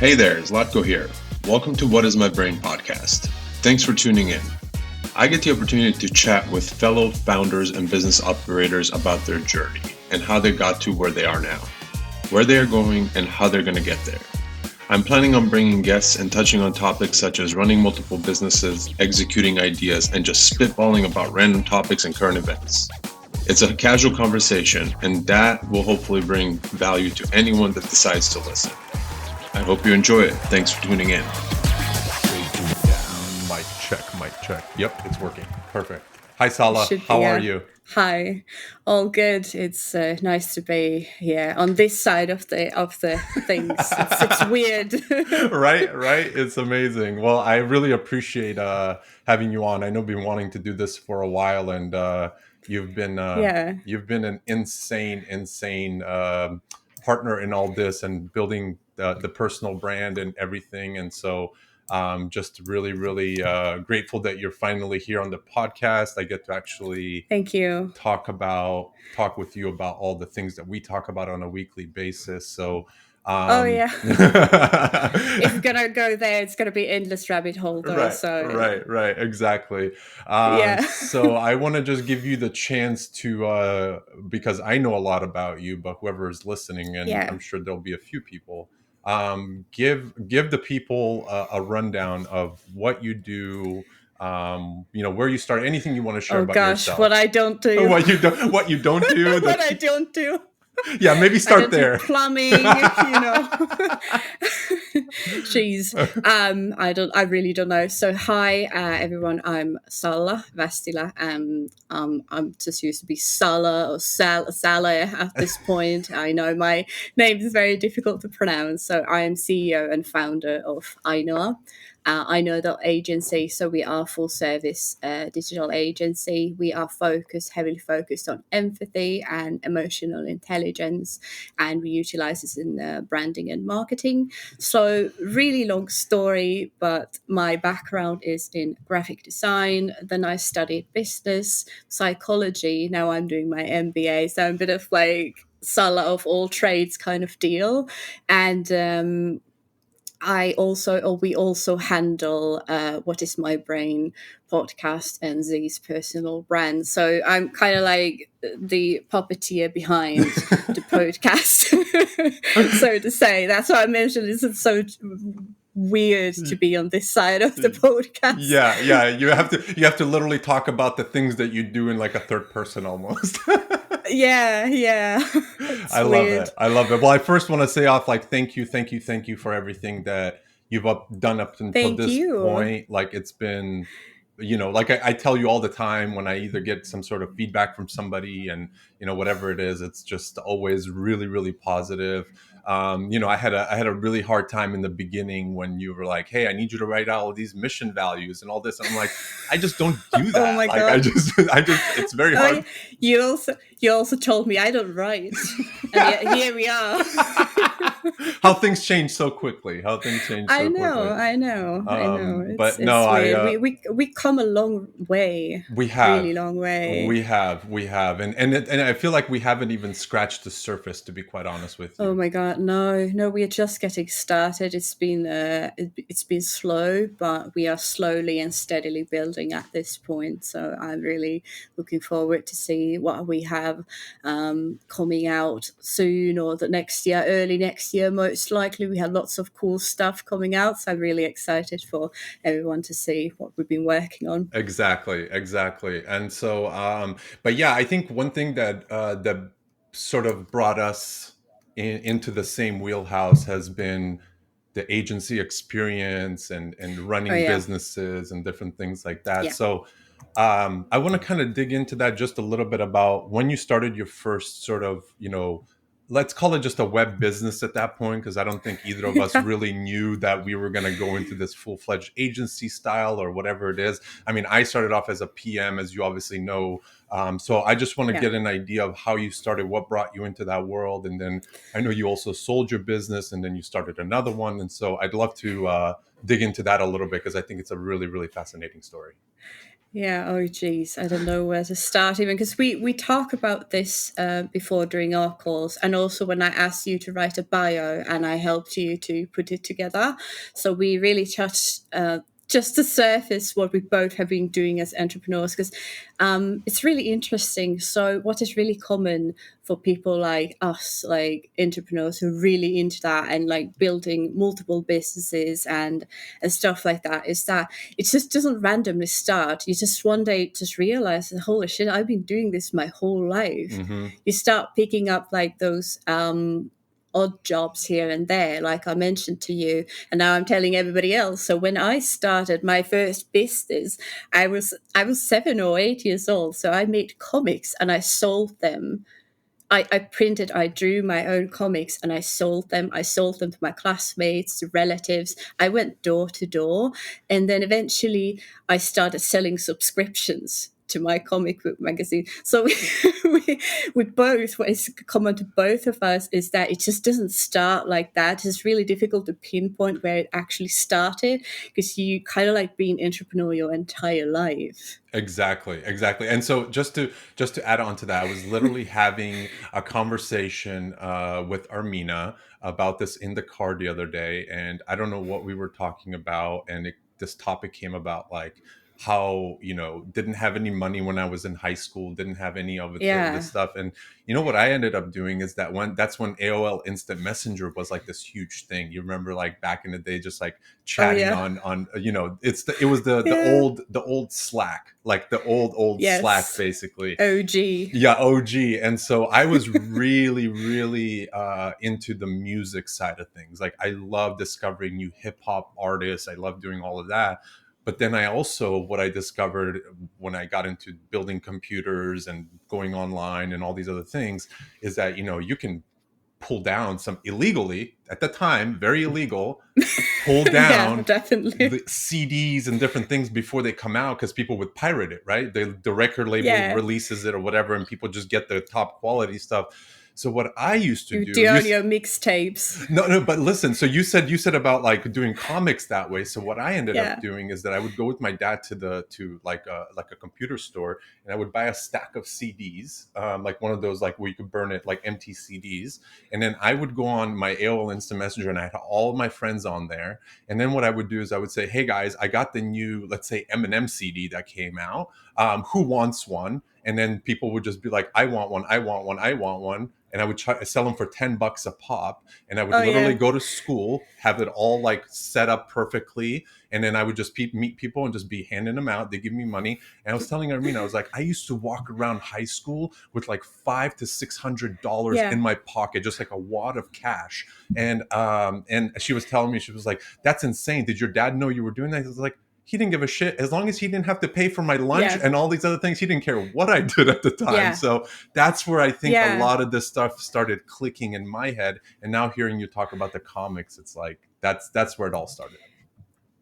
Hey there, Zlatko here. Welcome to What is My Brain podcast. Thanks for tuning in. I get the opportunity to chat with fellow founders and business operators about their journey and how they got to where they are now, where they are going, and how they're going to get there. I'm planning on bringing guests and touching on topics such as running multiple businesses, executing ideas, and just spitballing about random topics and current events. It's a casual conversation, and that will hopefully bring value to anyone that decides to listen. I hope you enjoy it. Thanks for tuning in. Mic check. Yep, it's working. Perfect. Hi, Salla. How are you? Hi, all good. It's nice to be here on this side of the things. It's weird. Right. It's amazing. Well, I really appreciate having you on. I know you've been wanting to do this for a while, and you've been an insane partner in all this and building the personal brand and everything. And so just really grateful that you're finally here on the podcast. I get to actually thank you talk with you about all the things that we talk about on a weekly basis. So it's gonna go there. It's gonna be endless rabbit hole though. Right, exactly. So I want to just give you the chance to because I know a lot about you, but whoever is listening, and I'm sure there'll be a few people, give the people a rundown of what you do, where you start, anything you want to share about yourself. What I don't do. What you don't do. What I don't do. Yeah, maybe start there. Plumbing, Jeez. I really don't know. So hi, everyone. I'm Salla, Västilä. I'm just used to be Salla or Salla at this point. I know my name is very difficult to pronounce. So I am CEO and founder of Ainoa. Ainoa.agency. So we are full service digital agency. We are heavily focused on empathy and emotional intelligence, and we utilize this in branding and marketing. So really long story, but my background is in graphic design. Then I studied business, psychology. Now I'm doing my MBA. So I'm a bit of like Salla of all trades kind of deal. And we also handle What is My Brain podcast and Z's personal brand. So I'm kind of like the puppeteer behind the podcast, so to say. That's why I mentioned it's so weird to be on this side of the podcast. Yeah. You have to literally talk about the things that you do in like a third person almost. Yeah. I love it. Well, I first want to say off, like, thank you for everything that you've done up until this point. Like, it's been, like I tell you all the time when I either get some sort of feedback from somebody and, whatever it is, it's just always really positive. I had a really hard time in the beginning when you were like, hey, I need you to write out all these mission values and all this. And I'm like, I just don't do that. Oh my God. I just, it's very hard. You also told me I don't write. And yet here we are. How things change so quickly. I know. But no, weird. We come a long way. We have really long way. We have, and I feel like we haven't even scratched the surface, to be quite honest with you. Oh my God, no, we are just getting started. It's been slow, but we are slowly and steadily building at this point. So I'm really looking forward to see what we have coming out soon or the next year, early next year, most likely. We have lots of cool stuff coming out. So I'm really excited for everyone to see what we've been working on. Exactly. And so, but yeah, I think one thing that sort of brought us into the same wheelhouse has been the agency experience and running businesses and different things like that. Yeah. So I want to kind of dig into that just a little bit about when you started your first sort of, let's call it just a web business at that point, because I don't think either of us really knew that we were going to go into this full-fledged agency style or whatever it is. I mean, I started off as a PM, as you obviously know. So I just want to get an idea of how you started, what brought you into that world. And then I know you also sold your business and then you started another one. And so I'd love to dig into that a little bit, because I think it's a really fascinating story. Yeah. Oh, geez. I don't know where to start even, because we talk about this before during our calls, and also when I asked you to write a bio and I helped you to put it together. So we really touched just the surface what we both have been doing as entrepreneurs, because it's really interesting. So what is really common for people like us, like entrepreneurs who are really into that and like building multiple businesses and stuff like that, is that it just doesn't randomly start. You just one day just realize, holy shit, I've been doing this my whole life. Mm-hmm. You start picking up like those odd jobs here and there, like I mentioned to you, and now I'm telling everybody else. So when I started my first business, I was 7 or 8 years old. So I made comics and I sold them. I drew my own comics and I sold them. I sold them to my classmates, to relatives. I went door to door. And then eventually I started selling subscriptions to my comic book magazine. So we both, what is common to both of us is that it just doesn't start like that. It's really difficult to pinpoint where it actually started, because you kind of like being entrepreneur your entire life. Exactly, exactly. And so just to add on to that, I was literally having a conversation with Armina about this in the car the other day, and I don't know what we were talking about, and this topic came about, like how, didn't have any money when I was in high school, didn't have any of it, this Yeah. stuff. And what I ended up doing is that's when AOL Instant Messenger was like this huge thing. You remember, like back in the day, just like Oh, chatting yeah. on it was the Yeah. old Slack, like the old Slack, Yes. basically. OG. Yeah, OG. And so I was really, really into the music side of things. Like I love discovering new hip hop artists. I love doing all of that. But then what I discovered when I got into building computers and going online and all these other things is that, you can pull down some illegally, at the time, very illegal, pull Yeah, down the definitely. CDs and different things before they come out, because people would pirate it, right? The record label Yeah. releases it or whatever, and people just get the top quality stuff. So what I used to You do, do audio mixtapes. no, but listen. So you said about like doing comics that way. So what I ended up Yeah. doing is that I would go with my dad to like a computer store, and I would buy a stack of CDs, like one of those like where you could burn it, like empty CDs, and then I would go on my AOL Instant Messenger, and I had all of my friends on there. And then what I would do is I would say, "Hey guys, I got the new, let's say, Eminem CD that came out. Who wants one?" And then people would just be like, "I want one, I want one, I want one." And I would try to sell them for $10 a pop, and I would Oh, literally yeah. go to school, have it all like set up perfectly, and then I would just meet people and just be handing them out. They give me money, and I was telling Armina, I was like, I used to walk around high school with like $500 to $600 in Yeah. my pocket, just like a wad of cash. And she was telling me, she was like, "That's insane. Did your dad know you were doing that?" I was like, he didn't give a shit as long as he didn't have to pay for my lunch Yeah. and all these other things. He didn't care what I did at the time. Yeah. So that's where I think a Yeah. lot of this stuff started clicking in my head. And now hearing you talk about the comics, it's like that's where it all started.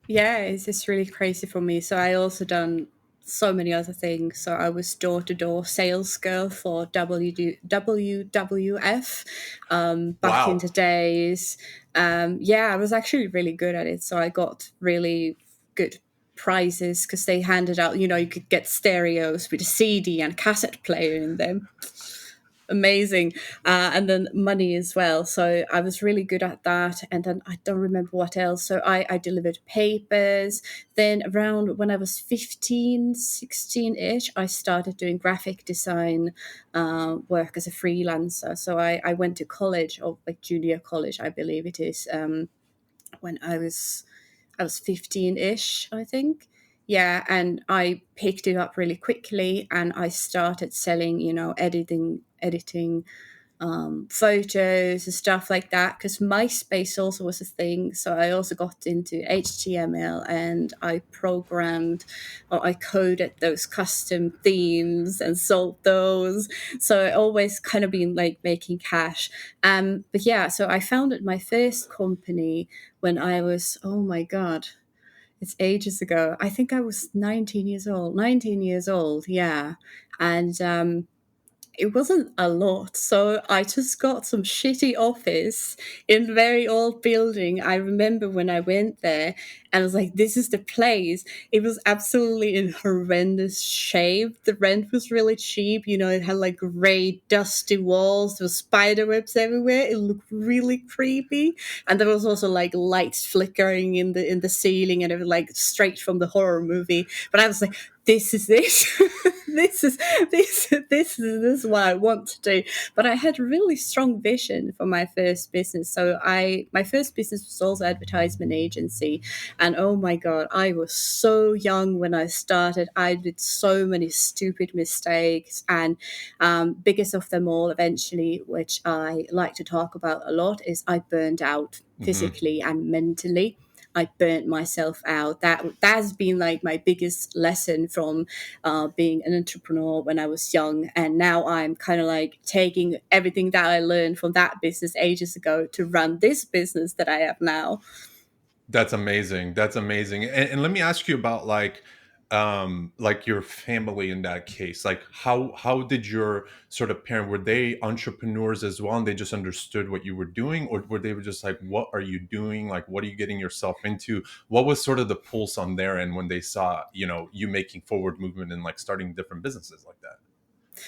Yeah. It's just really crazy for me. So I also done so many other things. So I was door-to-door sales girl for WWF back in Wow. the days. Yeah, I was actually really good at it. So I got really good prizes because they handed out, you could get stereos with a CD and cassette player in them. Amazing. And then money as well. So I was really good at that. And then I don't remember what else. So I delivered papers. Then around when I was 15, 16-ish, I started doing graphic design work as a freelancer. So I went to college, or like junior college, I believe it is, when I was 15-ish, I think. Yeah, and I picked it up really quickly, and I started selling, editing photos and stuff like that, because MySpace also was a thing. So I also got into HTML, and I programmed, or I coded those custom themes and sold those. So I always kind of been like making cash. But yeah, so I founded my first company when I was, oh my God, it's ages ago. I think I was 19 years old. 19 years old, yeah. And it wasn't a lot. So I just got some shitty office in a very old building. I remember when I went there, And I was like, this is the place. It was absolutely in horrendous shape. The rent was really cheap. You know, it had like gray, dusty walls. There was spider webs everywhere. It looked really creepy. And there was also like lights flickering in the ceiling, and it was like straight from the horror movie. But I was like, this is it. This is what I want to do. But I had really strong vision for my first business. So my first business was also advertisement agency, and oh my god, I was so young when I started. I did so many stupid mistakes, and biggest of them all, eventually, which I like to talk about a lot, is I burned out physically and mentally. I burnt myself out. That's been like my biggest lesson from being an entrepreneur when I was young, and now I'm kind of like taking everything that I learned from that business ages ago to run this business that I have now. That's amazing. That's amazing. And let me ask you about like your family in that case. Like how did your sort of parent, were they entrepreneurs as well and they just understood what you were doing, or were they just like, what are you doing? Like what are you getting yourself into? What was sort of the pulse on their end when they saw, you making forward movement and like starting different businesses like that?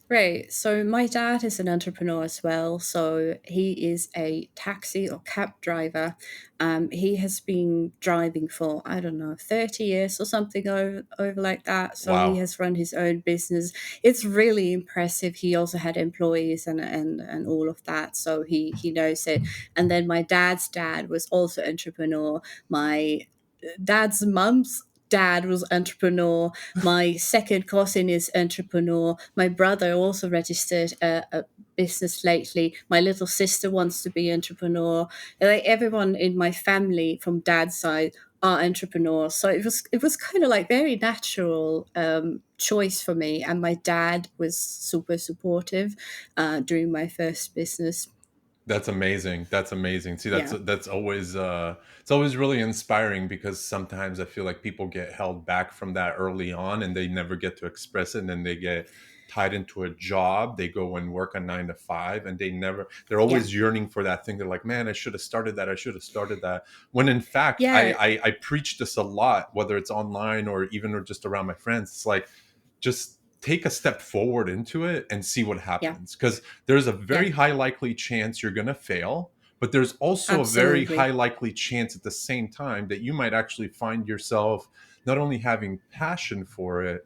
Right. So my dad is an entrepreneur as well. So he is a taxi or cab driver. He has been driving for, I don't know, 30 years or something over like that. So he Wow. has run his own business. It's really impressive. He also had employees and all of that. So he knows it. And then my dad's dad was also entrepreneur. My dad's mum's dad was entrepreneur. My second cousin is entrepreneur. My brother also registered a business lately. My little sister wants to be entrepreneur. Like everyone in my family from dad's side are entrepreneurs. So it was kind of like very natural choice for me. And my dad was super supportive during my first business. That's amazing. That's amazing. See, Yeah. that's always it's always really inspiring, because sometimes I feel like people get held back from that early on and they never get to express it, and then they get tied into a job. They go and work a 9 to 5 and they're Yeah. always yearning for that thing. They're like, man, I should have started that. I should have started that. When in fact, Yeah. I preach this a lot, whether it's online or even or just around my friends. It's like, just take a step forward into it and see what Yeah. happens, because there's a Yeah. very high likely chance you're going to fail, but there's also a very high Absolutely. likely chance at the same time that you might actually find yourself not only having passion for it,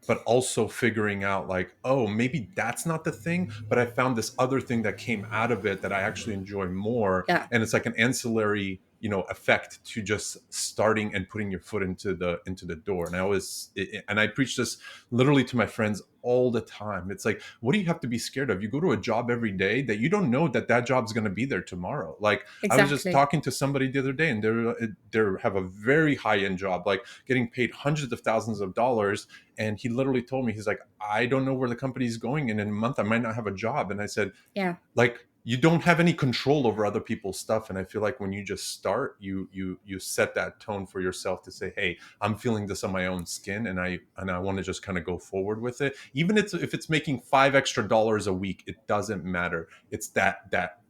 but also figuring out like, oh, maybe that's not the thing, but I found this other thing that came out of it that I actually enjoy more. Yeah. And it's like an ancillary, effect to just starting and putting your foot into the door. And I preach this literally to my friends all the time. It's like, what do you have to be scared of? You go to a job every day that you don't know that job's going to be there tomorrow. Like, I was just Exactly. talking to somebody the other day, and they have a very high end job, like getting paid hundreds of thousands of dollars. And he literally told me, he's like, I don't know where the company's going, and in a month I might not have a job. And I said, Yeah. like, you don't have any control over other people's stuff. And I feel like when you just start, you set that tone for yourself to say, hey, I'm feeling this on my own skin, and I want to just kind of go forward with it. Even if it's making $5 extra a week, it doesn't matter. It's that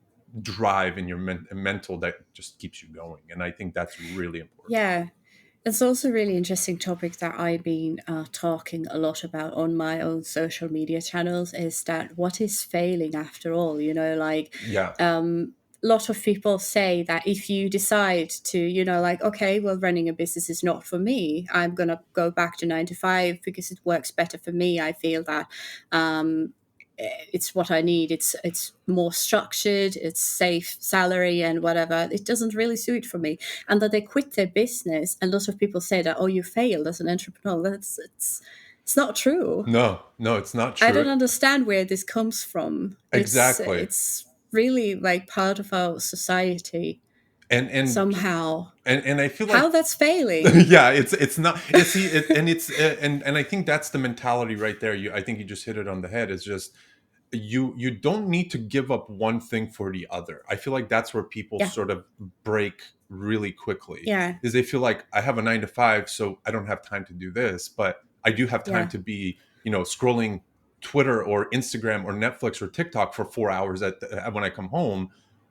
drive in your mental that just keeps you going. And I think that's really important. Yeah. It's also a really interesting topic that I've been talking a lot about on my own social media channels, is that what is failing after all? Like Yeah. a lot of people say that if you decide to, like, okay, well, running a business is not for me. I'm going to go back to 9 to 5 because it works better for me. I feel that it's what I need. It's more structured, it's safe salary and whatever. It doesn't really suit for me. And that they quit their business. And lots of people say that, oh, you failed as an entrepreneur. It's not true. No, it's not I don't true. understand where this comes from. Exactly. It's really like part of our society And somehow. and I feel like, How that's failing. yeah, it's not, it's and it's and I think that's the mentality right there. I think you just hit it on the head. It's just, you don't need to give up one thing for the other. I feel like that's where people Yeah. sort of break really quickly. Yeah. Is they feel like, I have a 9 to 5, so I don't have time to do this, but I do have time Yeah. to be, scrolling Twitter or Instagram or Netflix or TikTok for 4 hours when I come home.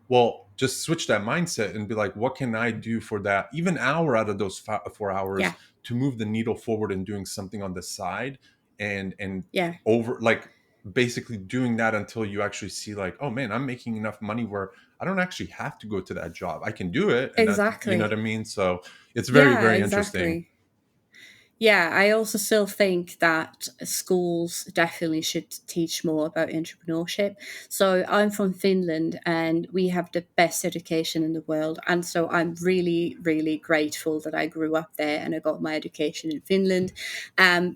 well, just switch that mindset and be like, what can I do for that even hour out of those 4 hours Yeah. to move the needle forward and doing something on the side, and Yeah. over, like, basically doing that until you actually see like, oh man, I'm making enough money where I don't actually have to go to that job. I can do it. And that, you know what I Exactly. mean? So it's very, Yeah, very interesting. exactly. Yeah, I also still think that schools definitely should teach more about entrepreneurship. So I'm from Finland and we have the best education in the world. And so I'm really, really grateful that I grew up there and I got my education in Finland,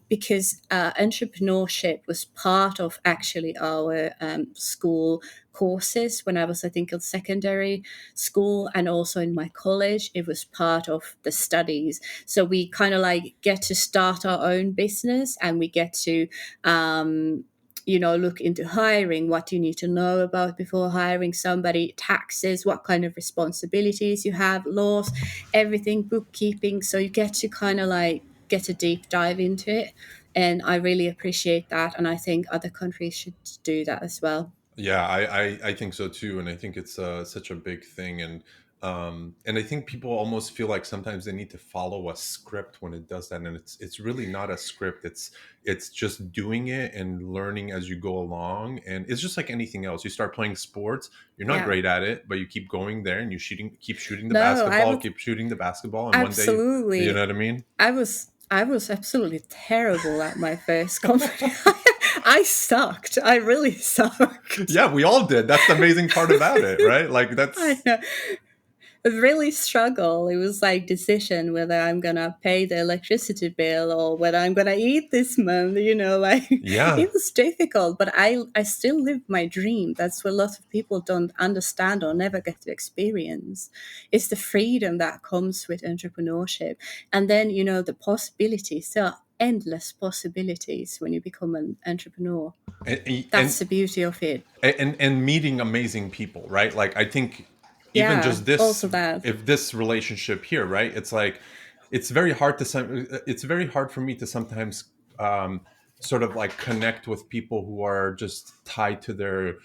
because entrepreneurship was part of actually our school courses when I was, I think, in secondary school, and also in my college. It was part of the studies. So we kind of like get to start our own business, and we get to look into hiring, what you need to know about before hiring somebody, taxes, what kind of responsibilities you have, laws, everything, bookkeeping. So you get to kind of like get a deep dive into it. And I really appreciate that. And I think other countries should do that as well. Yeah, I think so too, and I think it's such a big thing, and I think people almost feel like sometimes they need to follow a script when it does that, and it's really not a script. It's just doing it and learning as you go along, and it's just like anything else. You start playing sports, you're not Yeah. great at it, but you keep going there and keep shooting the No, I basketball, would keep shooting the basketball, and one day, you know absolutely. what I mean? I was absolutely terrible at my first company. I sucked. I really sucked. Yeah, we all did. That's the amazing part about it, right? Like I that's know. Really struggle. It was like decision whether I'm gonna pay the electricity bill or whether I'm gonna eat this month. Like yeah. it was difficult, but I still live my dream. That's what a lot of people don't understand or never get to experience. It's the freedom that comes with entrepreneurship, and then the possibilities. There are endless possibilities when you become an entrepreneur. And That's the beauty of it. and meeting amazing people, right? Like I think even Yeah, just this, also that. if this relationship here, right, it's like it's very hard for me to sometimes sort of like connect with people who are just tied to their,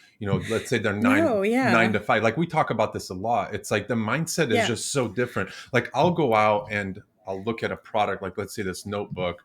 let's say they're No, nine yeah, to five. Like we talk about this a lot. It's like the mindset is yeah. just so different. Like I'll go out and I'll look at a product, like let's say this notebook,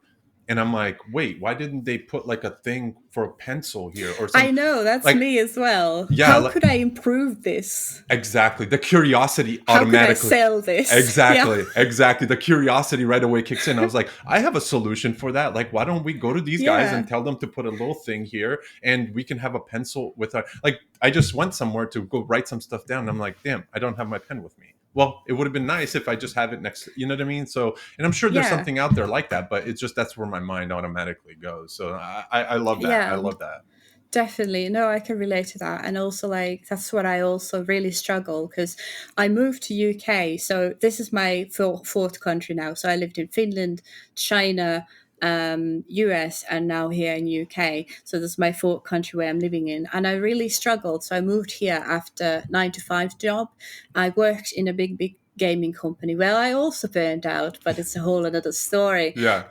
and I'm like, wait, why didn't they put like a thing for a pencil here or I some, know, that's like, me as well. yeah, How like, could I improve this? exactly. The curiosity How could I automatically. sell this? Yeah. Exactly. Exactly. The curiosity right away kicks in. I was like, I have a solution for that. Like, why don't we go to these guys and Yeah. tell them to put a little thing here and we can have a pencil with our, like, I just went somewhere to go write some stuff down. And I'm like, damn, I don't have my pen with me. Well, it would have been nice if I just have it next, you know what I mean? So, and I'm sure there's Yeah. something out there like that, but it's just, that's where my mind automatically goes. So I love that. I Yeah. love that. Definitely. No, I can relate to that. And also like that's what I also really struggle because I moved to UK. So this is my fourth country now. So I lived in Finland, China, US, and now here in UK. So this is my fourth country where I'm living in. And I really struggled. So I moved here after 9 to 5 job. I worked in a big gaming company where I also burned out, but it's a whole another story. Yeah.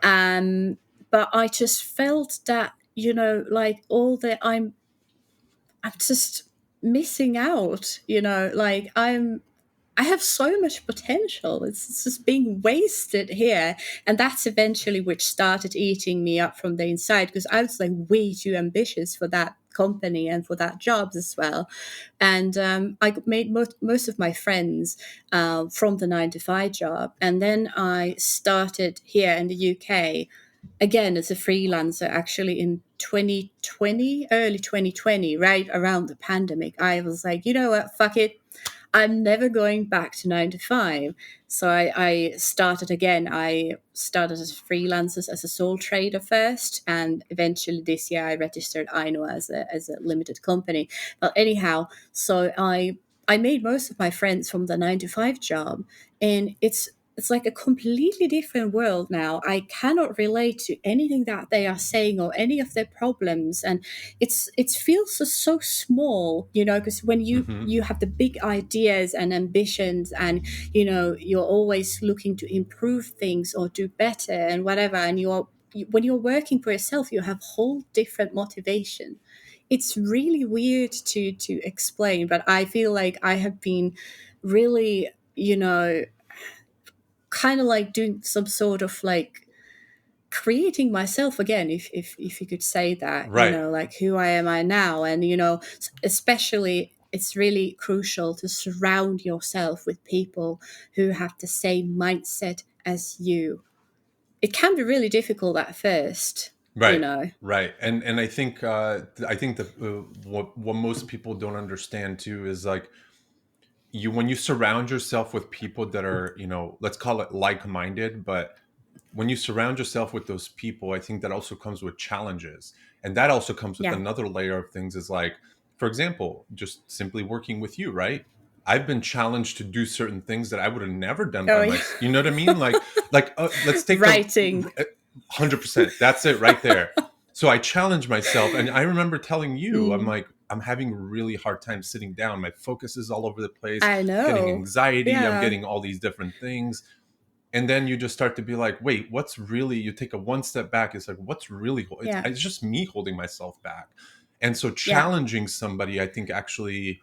But I just felt that like all the I'm just missing out. Like I have so much potential. It's just being wasted here, and that's eventually which started eating me up from the inside because I was like way too ambitious for that company and for that job as well. And I made most of my friends from the 9 to 5 job, and then I started here in the UK again as a freelancer actually in 2020, early 2020, right around the pandemic. I was like, you know what, fuck it, I'm never going back to 9 to 5. So I started again. I started as a freelancer, as a sole trader first, and eventually this year I registered Aino as a limited company. But anyhow, so I made most of my friends from the 9 to 5 job, and it's like a completely different world now. I cannot relate to anything that they are saying or any of their problems, and it feels so small, because when Mm-hmm. you have the big ideas and ambitions, and you're always looking to improve things or do better and whatever, and when you're working for yourself, you have whole different motivation. it's really weird to explain, but I feel like I have been really, kind of like doing some sort of like creating myself again, if you could say that, Right. like who am I now? And especially it's really crucial to surround yourself with people who have the same mindset as you. It can be really difficult at first. Right. Right. And I think that what most people don't understand too is like, when you surround yourself with people that are, let's call it like-minded, but when you surround yourself with those people, I think that also comes with challenges. And that also comes with Yeah. another layer of things, is like, for example, just simply working with you, right? I've been challenged to do certain things that I would have never done Oh by yeah. myself. You know what I mean? Like let's take Writing. 100%. That's it right there. So I challenge myself, and I remember telling you, I'm like, I'm having a really hard time sitting down. My focus is all over the place. I Getting know. anxiety. I'm Yeah. getting all these different things. And then you just start to be like, wait, what's really, you take a one step back. It's like, what's really, Yeah. it's just me holding myself back. And so Yeah. challenging somebody, I think, actually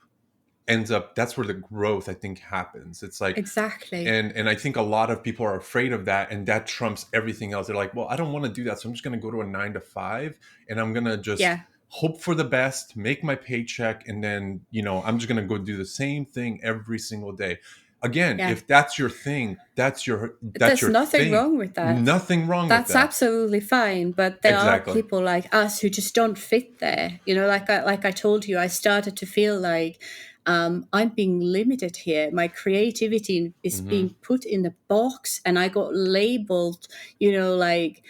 ends up, that's where the growth, I think, happens. It's like, Exactly. and I think a lot of people are afraid of that, and that trumps everything else. They're like, well, I don't want to do that, so I'm just going to go to a 9 to 5, and I'm going to just Yeah. hope for the best, make my paycheck, and then I'm just going to go do the same thing every single day. Again, Yeah. if that's your thing, that's your There's nothing thing. wrong with that. Nothing wrong That's with that. absolutely fine. But there are Exactly. people like us who just don't fit there. Like I told you, I started to feel like I'm being limited here. My creativity is being put in a box, and I got labeled, like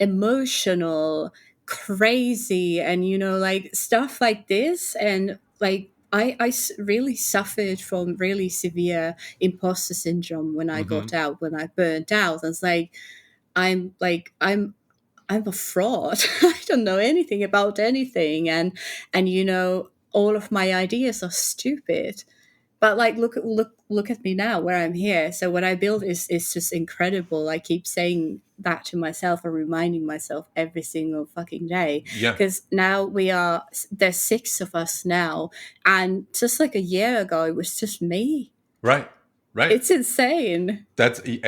emotional, crazy, and like stuff like this. And like I really suffered from really severe imposter syndrome when I got out, when I burnt out. It's I'm like I'm a fraud. I don't know anything about anything, and all of my ideas are stupid. But like look at me now, where I'm here. So what I build is just incredible. I keep saying that to myself and reminding myself every single fucking day. Yeah. Because now there's 6 of us now, and just like a year ago, it was just me. Right. It's insane. That's that's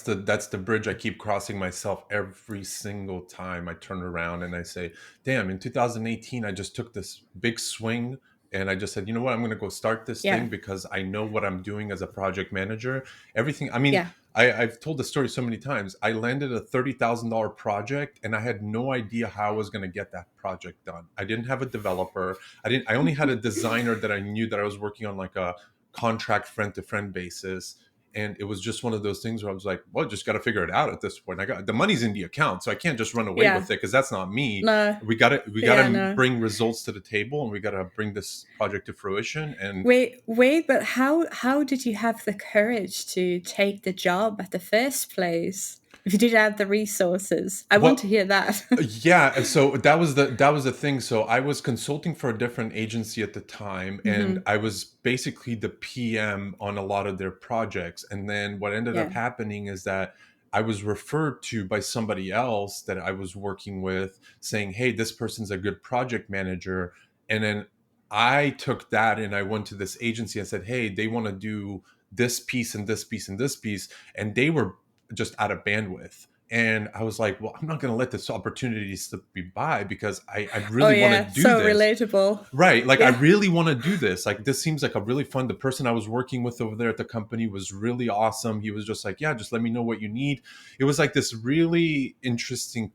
the bridge I keep crossing myself every single time I turn around and I say, damn, in 2018 I just took this big swing, and I just said, you know what, I'm going to go start this Yeah. thing because I know what I'm doing as a project manager. Everything. I mean, Yeah. I've told the story so many times. I landed a $30,000 project, and I had no idea how I was going to get that project done. I didn't have a developer. I only had a designer that I knew that I was working on like a contract friend to friend basis. And it was just one of those things where I was like, well, just got to figure it out at this point. I got the money's in the account, so I can't just run away Yeah. with it, because that's not me. No. We got to No. bring results to the table, and we got to bring this project to fruition. And Wait, but how did you have the courage to take the job at the first place if you didn't have the resources? I want to hear that. Yeah, and so that was the thing. So I was consulting for a different agency at the time, and I was basically the PM on a lot of their projects. And then what ended up happening is that I was referred to by somebody else that I was working with, saying, hey, this person's a good project manager. And then I took that and I went to this agency and said, hey, they want to do this piece and this piece and this piece. And they were just out of bandwidth. And I was like, well, I'm not going to let this opportunity slip me by, because I really want to do so this. Relatable. Right. Like, I really want to do this. Like, this seems like a really fun. The person I was working with over there at the company was really awesome. He was just like, yeah, just let me know what you need. It was like this really interesting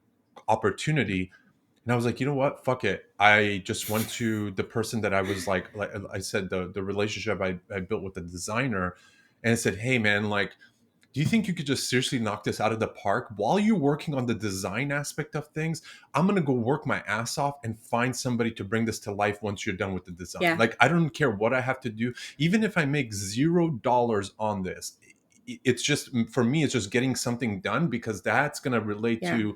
opportunity. And I was like, you know what? Fuck it. I just went to the person that I was like I said, the relationship I built with the designer, and I said, hey man, like, do you think you could just seriously knock this out of the park while you're working on the design aspect of things? I'm going to go work my ass off and find somebody to bring this to life once you're done with the design. Yeah. Like, I don't care what I have to do. Even if I make $0 on this, it's just, for me, it's just getting something done, because that's going to relate to,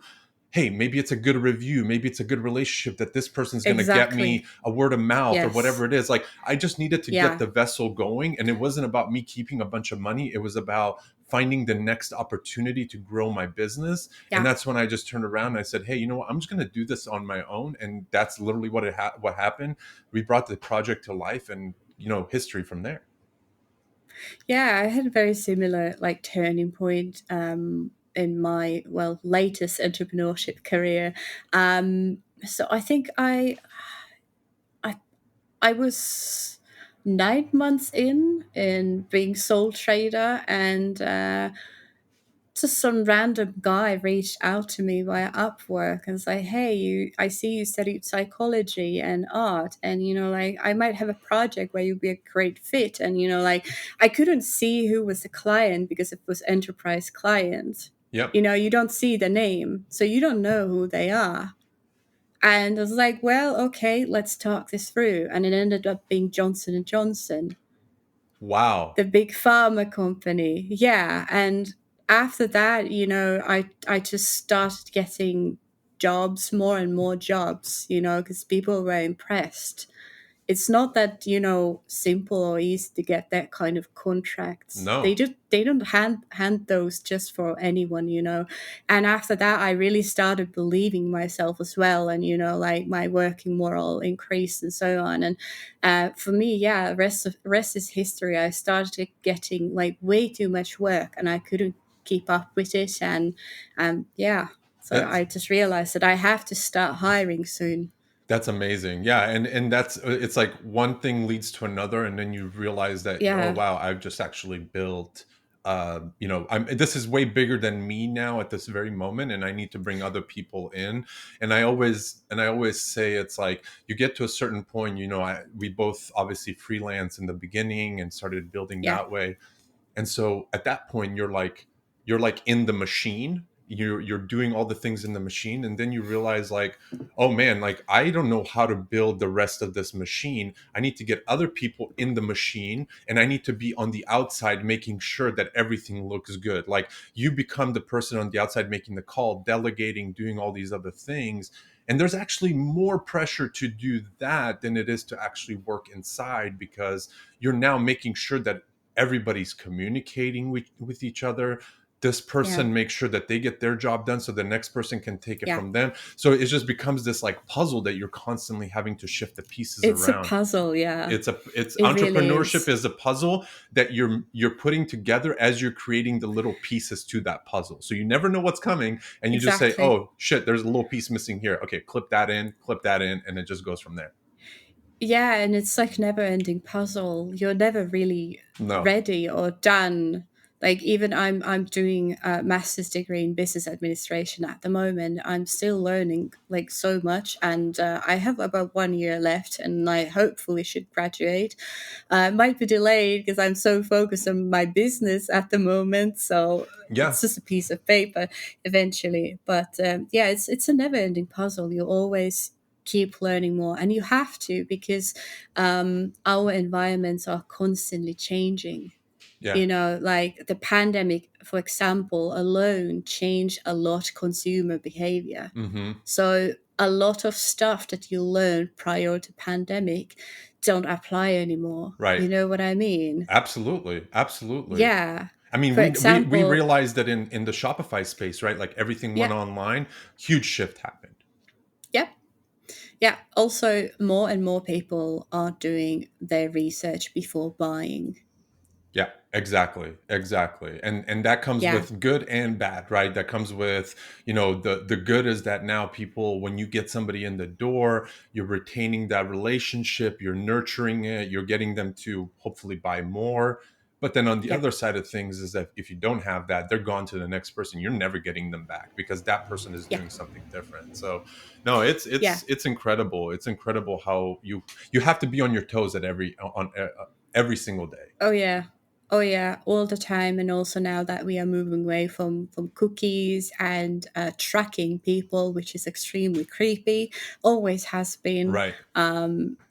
hey, maybe it's a good review. Maybe it's a good relationship that this person's going to get me a word of mouth or whatever it is. Like, I just needed to get the vessel going. And it wasn't about me keeping a bunch of money. It was about finding the next opportunity to grow my business. And that's when I just turned around and I said, hey, you know what, I'm just going to do this on my own. And that's literally what what happened. We brought the project to life, and history from there. Yeah, I had a very similar like turning point in my latest entrepreneurship career. So I think I was 9 months in being sole trader, and just some random guy reached out to me via Upwork and say, "Hey, I see you studied psychology and art, and like I might have a project where you'd be a great fit." And like I couldn't see who was the client because it was enterprise client. Yep. You don't see the name, so you don't know who they are. And I was like, "Well, okay, let's talk this through." And it ended up being Johnson and Johnson. Wow. The big pharma company. Yeah. And after that, I just started getting jobs, more and more jobs, because people were impressed. It's not that, simple or easy to get that kind of contracts. No. They don't hand those just for anyone, And after that, I really started believing myself as well. And, like my working moral increased and so on. And for me, yeah, rest is history. I started getting like way too much work and I couldn't keep up with it. And yeah, so That's I just realized that I have to start hiring soon. That's amazing. Yeah, and that's it's like one thing leads to another, and then you realize that, oh Yeah. wow, I've just actually built this is way bigger than me now at this very moment, and I need to bring other people in. And I always say, it's like you get to a certain point, we both obviously freelance in the beginning and started building Yeah. that way. And so at that point you're like in the machine, you're doing all the things in the machine, and then you realize, like, oh man, like I don't know how to build the rest of this machine. I need to get other people in the machine, and I need to be on the outside making sure that everything looks good. Like, you become the person on the outside making the call, delegating, doing all these other things. And there's actually more pressure to do that than it is to actually work inside, because you're now making sure that everybody's communicating with each other. This Yeah. person makes sure that they get their job done so the next person can take it Yeah. from them. So it just becomes this like puzzle that you're constantly having to shift the pieces It's a around. puzzle, yeah. It's It really entrepreneurship is. is a puzzle that you're putting together as you're creating the little pieces to that puzzle. So you never know what's coming, and you just say, Exactly. oh shit, there's a little piece missing here. Okay, clip that in, and it just goes from there. Yeah, and it's like never-ending puzzle. You're never really No. ready or done. Like even I'm doing a master's degree in business administration at the moment. I'm still learning like so much, and I have about 1 year left, and I hopefully should graduate. Might be delayed because I'm so focused on my business at the moment. So Yeah. it's just a piece of paper eventually. But yeah, it's a never-ending puzzle. You always keep learning more, and you have to, because our environments are constantly changing. Yeah. Like the pandemic, for example, alone changed a lot consumer behavior. Mm-hmm. So a lot of stuff that you learned prior to pandemic don't apply anymore. Right. You know what I mean? Absolutely. Yeah. I mean, For we example, realized that in the Shopify space, right? Like everything went yeah, online, huge shift happened. yeah. Yeah. Also, more and more people are doing their research before buying. Yeah, exactly. And that comes Yeah. with good and bad, right? That comes with, the good is that now people, when you get somebody in the door, you're retaining that relationship, you're nurturing it, you're getting them to hopefully buy more. But then on the Yeah. other side of things is that if you don't have that, they're gone to the next person. You're never getting them back because that person is Yeah. doing something different. So no, it's Yeah. it's it's incredible. It's incredible how you have to be on your toes at every single day. Oh yeah. Oh yeah, all the time. And also now that we are moving away from cookies and tracking people, which is extremely creepy, always has been. Right.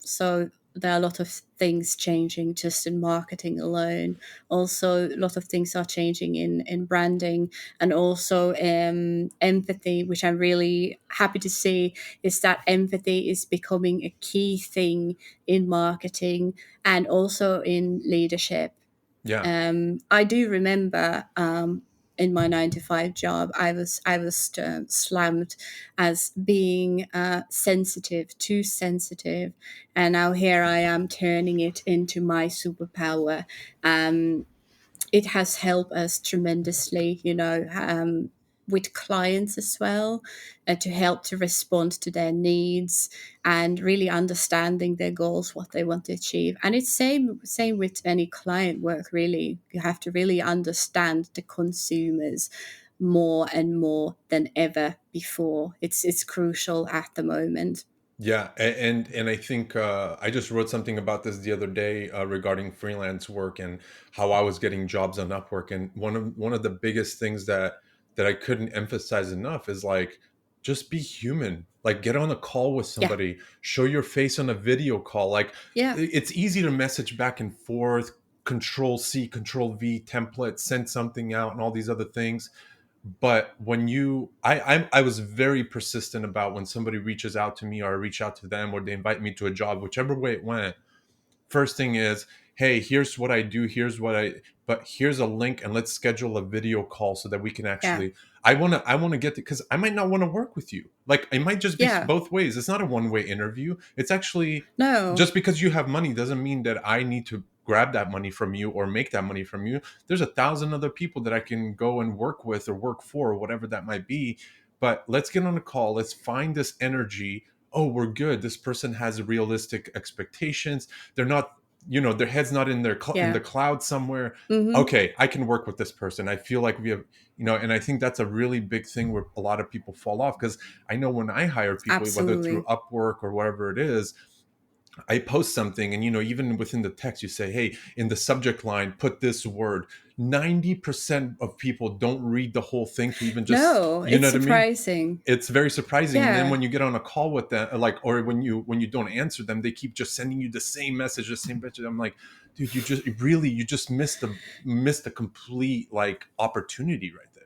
So there are a lot of things changing just in marketing alone. Also, a lot of things are changing in branding, and also empathy, which I'm really happy to see, is that empathy is becoming a key thing in marketing and also in leadership. Yeah. I do remember in my 9 to 5 job, I was slammed as being sensitive, too sensitive, and now here I am turning it into my superpower. It has helped us tremendously, with clients as well, to help to respond to their needs and really understanding their goals, what they want to achieve. And it's same with any client work. Really, you have to really understand the consumers more and more than ever before. It's crucial at the moment. Yeah, and I think I just wrote something about this the other day regarding freelance work and how I was getting jobs on Upwork. And one of the biggest things that I couldn't emphasize enough is like, just be human. Like, get on a call with Yeah, somebody, show your face on a video call. Like, yeah, it's easy to message back and forth, Control C, Control V template, send something out, and all these other things. But when I was very persistent about when somebody reaches out to me or I reach out to them or they invite me to a job, whichever way it went, first thing is, hey, here's what I do, but here's a link and let's schedule a video call so that we can yeah, actually, I want to get to, because I might not want to work with you. Like, it might just be yeah. both ways. It's not a one-way interview. It's actually, No, just because you have money doesn't mean that I need to grab that money from you or make that money from you. There's 1,000 other people that I can go and work with or work for, or whatever that might be. But let's get on a call. Let's find this energy. Oh, we're good. This person has realistic expectations. They're not, their head's not in in yeah. the cloud somewhere. Mm-hmm. Okay, I can work with this person. I feel like we have, and I think that's a really big thing where a lot of people fall off, because I know when I hire people, whether through Absolutely. Upwork or whatever it is, I post something and, even within the text, you say, hey, in the subject line, put this word. 90% of people don't read the whole thing to even just, No, you know it's what I mean? surprising. It's very surprising. And then Yeah. when you get on a call with them, like, or when you don't answer them, they keep just sending you the same message, the same message. I'm like, dude, you just missed the complete like opportunity right there.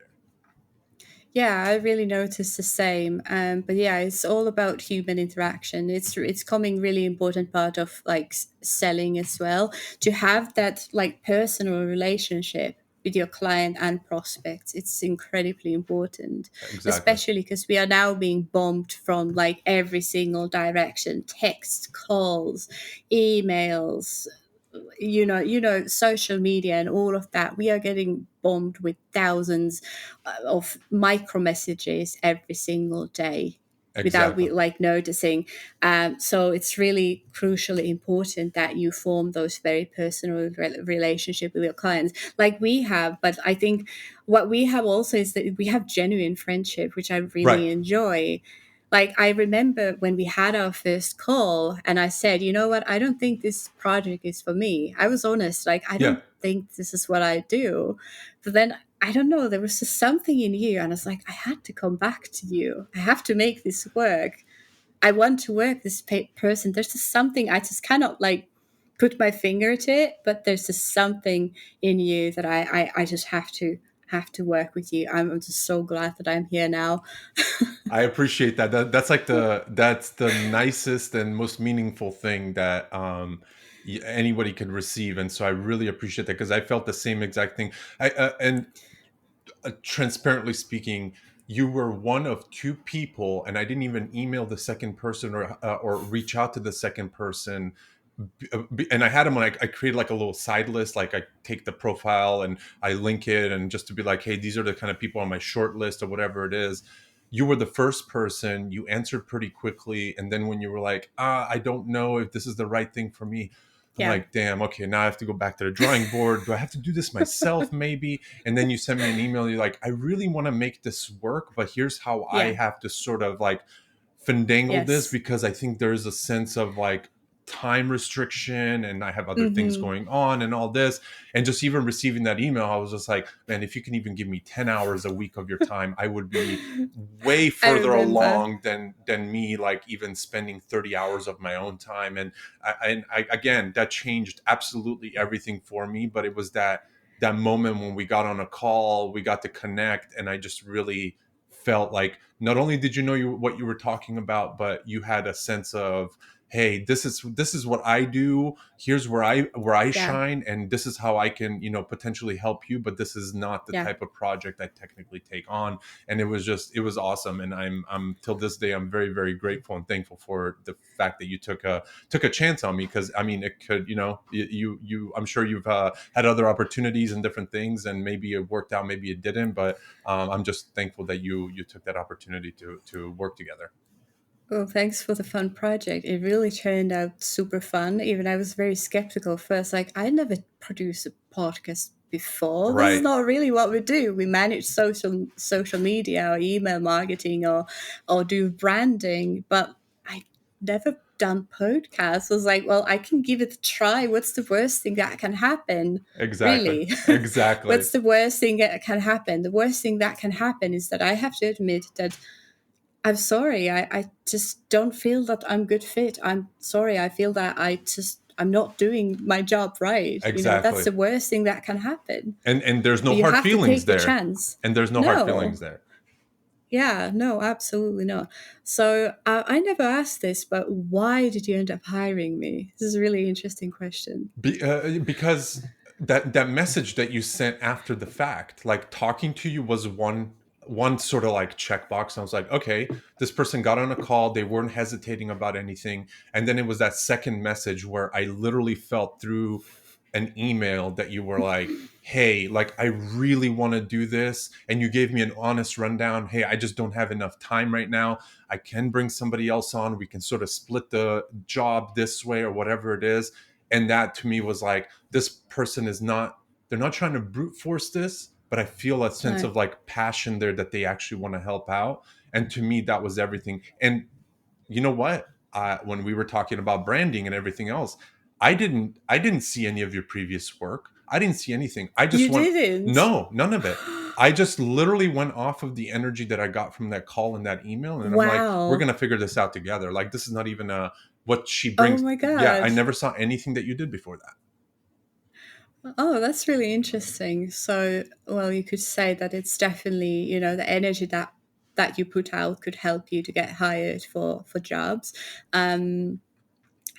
Yeah, I really noticed the same. But yeah, it's all about human interaction. It's coming really important part of like selling as well, to have that like personal relationship with your client and prospects. It's incredibly important, Exactly. especially because we are now being bombed from like every single direction: text, calls, emails, social media and all of that. We are getting bombed with thousands of micro messages every single day without we Exactly. like noticing. So it's really crucially important that you form those very personal relationship with your clients, like we have. But I think what we have also is that we have genuine friendship, which I Right. really enjoy. Like, I remember when we had our first call and I said, you know what, I don't think this project is for me. I was honest, like, I Yeah. don't think this is what I do. But then, I don't know, there was just something in you. And I was like, I had to come back to you. I have to make this work. I want to work with this person. There's just something, I just cannot like put my finger to it, but there's just something in you that I just have to work with you. I'm just so glad that I'm here now. I appreciate that. That's the nicest and most meaningful thing that anybody could receive, and so I really appreciate that, because I felt the same exact thing. And transparently speaking, you were one of two people, and I didn't even email the second person or reach out to the second person. And I had them when I created like a little side list. Like, I take the profile and I link it, and just to be like, hey, these are the kind of people on my short list or whatever it is. You were the first person. You answered pretty quickly, and then when you were like, I don't know if this is the right thing for me, I'm Yeah. like, damn, okay, now I have to go back to the drawing board. Do I have to do this myself, maybe? And then you send me an email. You're like, I really want to make this work, but here's how I Yeah. have to sort of like finagle this, Yes. because I think there's a sense of like time restriction and I have other things Mm-hmm. going on and all this. And just even receiving that email, I was just like, man, if you can even give me 10 hours a week of your time, I would be way I further remember. along than me, like even spending 30 hours of my own time. And I again, that changed absolutely everything for me. But it was that moment when we got on a call, we got to connect, and I just really felt like not only did you know what you were talking about, but you had a sense of, hey, this is what I do. Here's where I Yeah. shine, and this is how I can, potentially help you. But this is not the Yeah. type of project I technically take on. And it was awesome. And I'm till this day, I'm very, very grateful and thankful for the fact that you took a chance on me, because I mean, it could, I'm sure you've had other opportunities and different things, and maybe it worked out, maybe it didn't, but I'm just thankful that you took that opportunity to work together. Well, thanks for the fun project. It really turned out super fun. Even I was very skeptical first. Like, I never produced a podcast before. This is Right. not really what we do. We manage social media or email marketing or do branding, but I never done podcasts. I was like, well, I can give it a try. What's the worst thing that can happen? Exactly. Really? Exactly. What's the worst thing that can happen? The worst thing that can happen is that I have to admit that I'm sorry, I just don't feel that I'm good fit. I'm sorry, I feel that I'm not doing my job right. That's Exactly. the worst thing that can happen. And there's no But you hard have to feelings take the there. chance. And there's no hard feelings there. Yeah, no, absolutely not. So I never asked this, but why did you end up hiring me? This is a really interesting question. Because that message that you sent after the fact, like talking to you, was one sort of like checkbox. I was like, okay, this person got on a call, they weren't hesitating about anything. And then it was that second message where I literally felt through an email that you were like, hey, like, I really want to do this, and you gave me an honest rundown. Hey, I just don't have enough time right now. I can bring somebody else on, we can sort of split the job this way or whatever it is. And that to me was like, this person they're not trying to brute force this, but I feel a sense Right. of like passion there, that they actually want to help out. And to me, that was everything. And you know what? When we were talking about branding and everything else, I didn't see any of your previous work. I didn't see anything. I just You didn't? no, none of it. I just literally went off of the energy that I got from that call and that email. And I'm like, we're Wow. going to figure this out together. Like, this is not even what she Oh brings. my Yeah. I God. never saw anything that you did before that. Oh, that's really interesting. So, well, you could say that it's definitely, the energy that you put out could help you to get hired for jobs.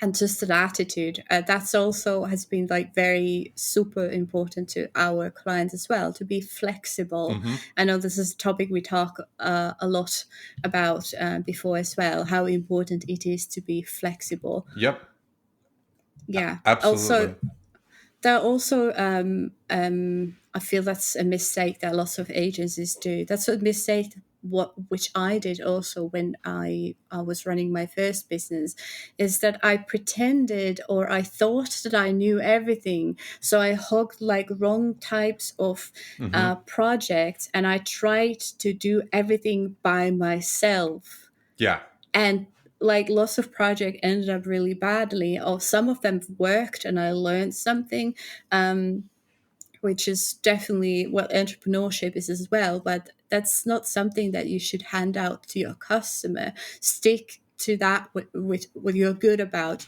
And just an attitude that's also has been like very super important to our clients as well, to be flexible. Mm-hmm. I know this is a topic we talk a lot about before as well, how important it is to be flexible. Yep. Yeah. Absolutely. Also, there are also I feel that's a mistake that lots of agencies do. That's a mistake which I did also when I was running my first business, is that I pretended, or I thought that I knew everything. So I hugged like wrong types of projects, and I tried to do everything by myself. Yeah. And like lots of projects ended up really badly, or some of them worked and I learned something, which is definitely what entrepreneurship is as well. But that's not something that you should hand out to your customer. Stick to that with what you're good about,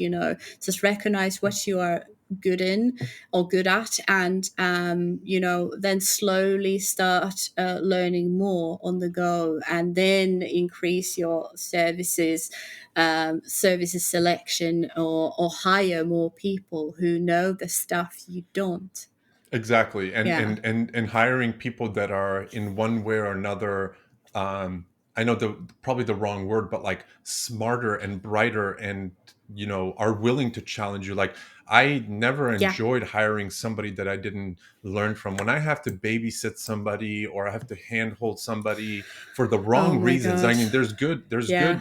just recognize what you are good in or good at, and then slowly start learning more on the go, and then increase your services selection, or hire more people who know the stuff you don't. Exactly. And Yeah. and hiring people that are in one way or another, I know probably the wrong word, but like smarter and brighter, and are willing to challenge you. Like, I never Yeah. enjoyed hiring somebody that I didn't learn from. When I have to babysit somebody, or I have to handhold somebody for the Oh wrong my reasons, I God. mean, there's Yeah.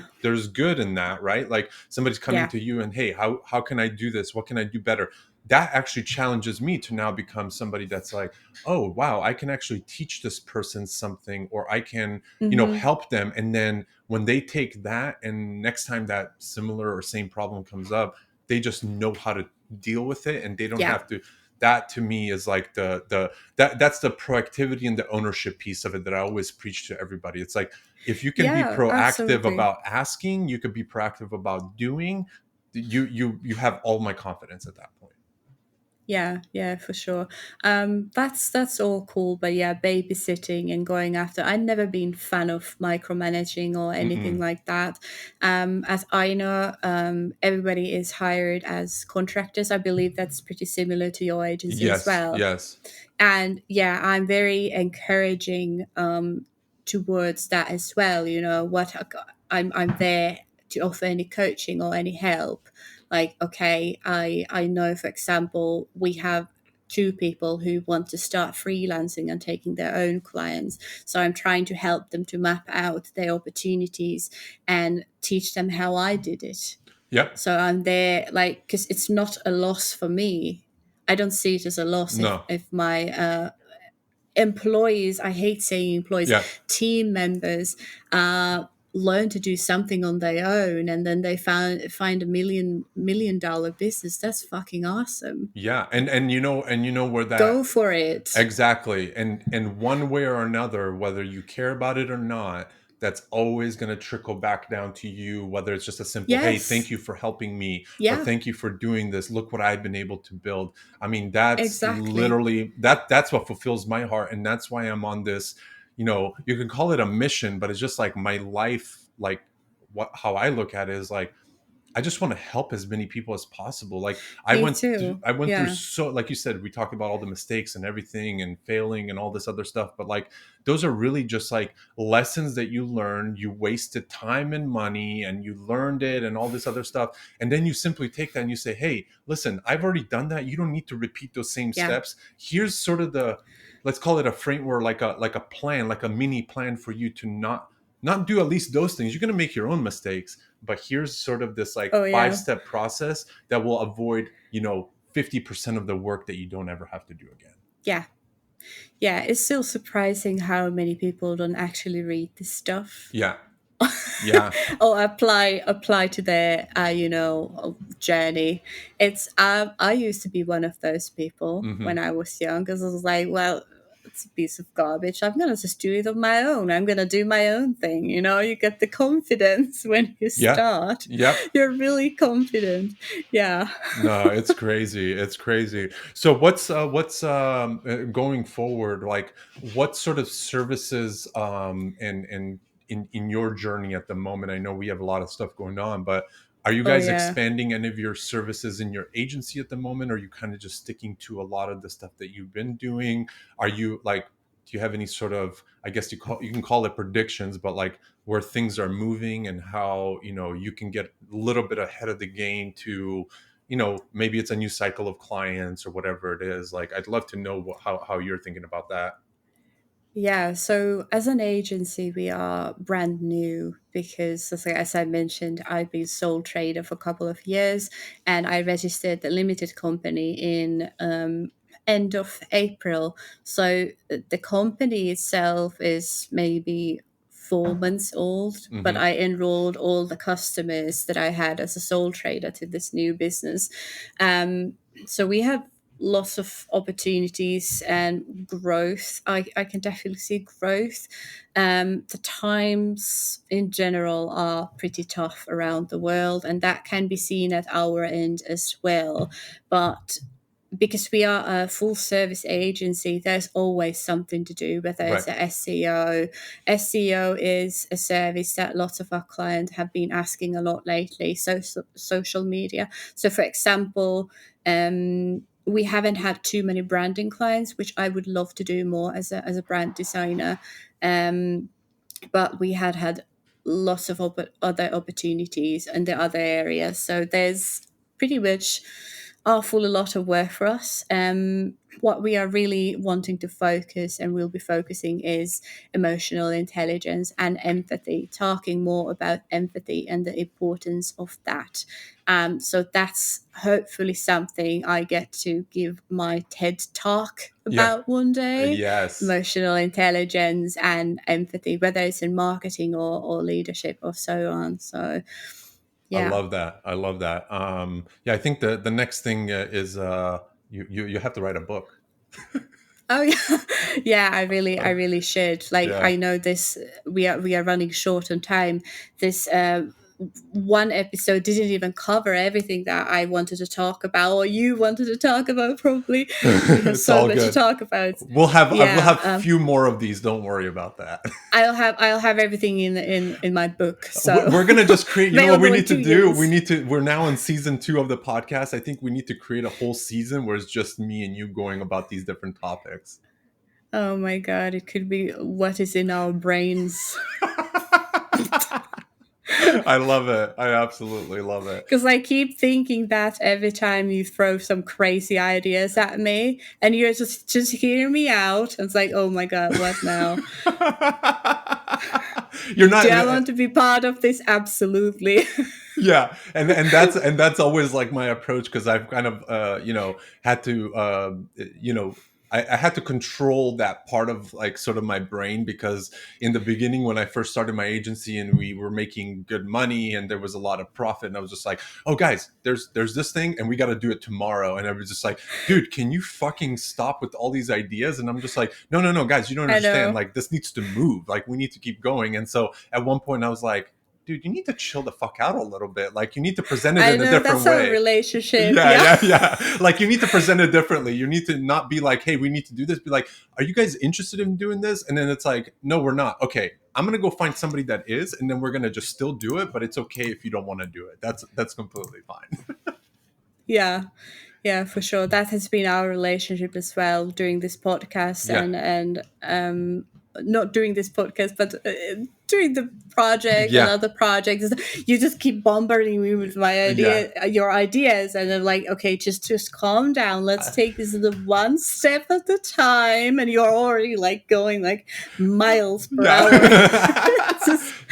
good in that, right? Like, somebody's coming Yeah. to you and, hey, how can I do this? What can I do better? That actually challenges me to now become somebody that's like, oh wow, I can actually teach this person something, or I can help them. And then when they take that, and next time that similar or same problem comes up, they just know how to deal with it, and they don't Yeah. have to. That to me is like that's the proactivity and the ownership piece of it that I always preach to everybody. It's like, if you can be Yeah, proactive absolutely. about asking, you could be proactive about doing. You have all my confidence at that point. Yeah, for sure. That's all cool, but yeah, babysitting and going after. I've never been fan of micromanaging or anything Mm-mm. like that. As I know, everybody is hired as contractors. I believe that's pretty similar to your agency as Yes, well. yes. And yeah, I'm very encouraging towards that as well. You know what, I'm there to offer any coaching or any help. Like, okay, I know, for example, we have two people who want to start freelancing and taking their own clients, so I'm trying to help them to map out their opportunities and teach them how I did it. Yep. So I'm there, like, because it's not a loss for me. I don't see it as a loss No. if my employees, I hate saying employees, Yeah. team members learn to do something on their own, and then they find a million dollar business. That's fucking awesome. Yeah. And you know where Go that for it. exactly. And one way or another, whether you care about it or not, that's always going to trickle back down to you, whether it's just a simple, hey, thank Yes. you for helping me, or Yeah, thank you for doing this. Look what I've been able to build. I mean, that's exactly. literally that's what fulfills my heart. And that's why I'm on this, you can call it a mission, but it's just like my life, like how I look at it is like, I just want to help as many people as possible. Like Me too. I went through Yeah. so, like you said, we talked about all the mistakes and everything and failing and all this other stuff, but like those are really just like lessons that you learned. You wasted time and money and you learned it and all this other stuff. And then you simply take that and you say, "Hey, listen, I've already done that. You don't need to repeat those same Yeah. steps. Here's sort of the, let's call it a framework, like a plan, like a mini plan for you to not do at least those things. You're going to make your own mistakes, but here's sort of this like Oh yeah. 5-step process that will avoid 50% of the work that you don't ever have to do again." Yeah. Yeah. It's still surprising how many people don't actually read this stuff. Yeah. Yeah. Or apply to their journey. It's I used to be one of those people Hmm. when I was young, because I was like, well, it's a piece of garbage, I'm gonna just do it on my own, I'm gonna do my own thing. You get the confidence when you Yeah. start. Yep. You're really confident. Yeah. No, it's crazy. It's crazy. So what's going forward? Like, what sort of services and in your journey at the moment? I know we have a lot of stuff going on, but are you Oh guys yeah. expanding any of your services in your agency at the moment? Or are you kind of just sticking to a lot of the stuff that you've been doing? Are you like, do you have any sort of, I guess you can call it predictions, but like where things are moving and how you can get a little bit ahead of the game to maybe it's a new cycle of clients or whatever it is. Like, I'd love to know how you're thinking about that. Yeah, so as an agency, we are brand new because, as I mentioned, I've been sole trader for a couple of years, and I registered the limited company in end of April. So the company itself is maybe 4 months old, but Hmm. I enrolled all the customers that I had as a sole trader to this new business. So we have lots of opportunities and growth. I can definitely see growth. The times in general are pretty tough around the world, and that can be seen at our end as well. But because we are a full service agency, there's always something to do, whether Right. it's a SEO. SEO is a service that lots of our clients have been asking a lot lately. So social media. So, for example, we haven't had too many branding clients, which I would love to do more as a brand designer. But we had lots of other opportunities in the other areas. So there's pretty much awful a lot of work for us. What we are really wanting to focus and we'll be focusing is emotional intelligence and empathy, talking more about empathy and the importance of that. So that's hopefully something I get to give my TED talk Yeah. about one day. Yes. Emotional intelligence and empathy, whether it's in marketing or leadership or so on. So, I yeah. love that. I love that. Yeah, I think the next thing is you have to write a book. Oh yeah, yeah. I really should. Like, Yeah. I know this. We are running short on time. This one episode didn't even cover everything that I wanted to talk about, or you wanted to talk about. Probably we have It's so all much to good. talk about. We'll have Yeah, a few more of these. Don't worry about that. I'll have everything in my book. So We're gonna just create. You know what we available in need to 2 do? years. We're now in season 2 of the podcast. I think we need to create a whole season where it's just me and you going about these different topics. Oh my god, it could be what is in our brains. I love it. I absolutely love it. Because I keep thinking that every time you throw some crazy ideas at me, and you're just hearing me out, and it's like, oh my god, what now? You're not. Do I want to be part of this? Absolutely. Yeah, and that's always like my approach, because I've kind of had to I had to control that part of like sort of my brain, because in the beginning when I first started my agency and we were making good money and there was a lot of profit, and I was just like, oh guys, there's this thing and we got to do it tomorrow, and I was just like, dude, can you fucking stop with all these ideas? And I'm just like, no guys, you don't I understand, know. like this needs to move, like we need to keep going. And so at one point I was like, dude, you need to chill the fuck out a little bit. Like you need to present it I in a know, different that's our way. relationship. Yeah. Like you need to present it differently. You need to not be like, hey, we need to do this. Be like, are you guys interested in doing this? And then it's like, no, we're not. Okay, I'm gonna go find somebody that is, and then we're gonna just still do it. But it's okay if you don't want to do it. That's completely fine. Yeah, for sure. That has been our relationship as well during this podcast, Yeah. and not doing this podcast, but doing the project and Yeah. other projects. You just keep bombarding me with my your ideas, and I'm like, okay, just calm down. Let's take this the one step at a time. And you're already like going like miles per hour.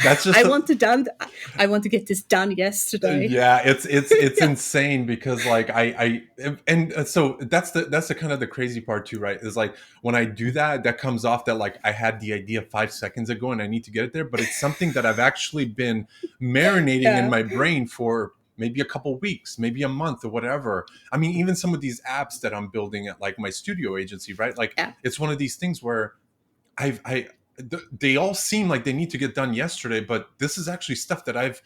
That's just I want to get this done yesterday. Yeah, it's insane, because like so that's the kind of the crazy part too, right? Is like when I do that comes off that like I had the idea 5 seconds ago and I need to get it there, but it's something that I've actually been marinating in my brain for maybe a couple weeks, maybe a month or whatever. I mean, even some of these apps that I'm building at like my studio agency, right? Like it's one of these things where they all seem like they need to get done yesterday, but this is actually stuff that I've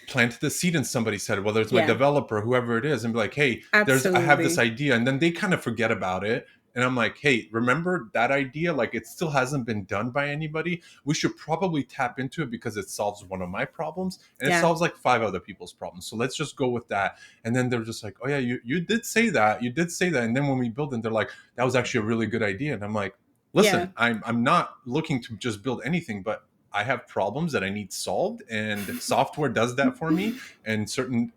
planted the seed in somebody's head, whether it's my developer, whoever it is, and be like, hey, I have this idea, and then they kind of forget about it. And I'm like, hey, remember that idea? Like it still hasn't been done by anybody. We should probably tap into it because it solves one of my problems and it solves like 5 other people's problems. So let's just go with that. And then they're just like, oh yeah, you did say that. You did say that. And then when we build it, they're like, that was actually a really good idea. And I'm like, listen, I'm not looking to just build anything, but I have problems that I need solved, and software does that for me in certain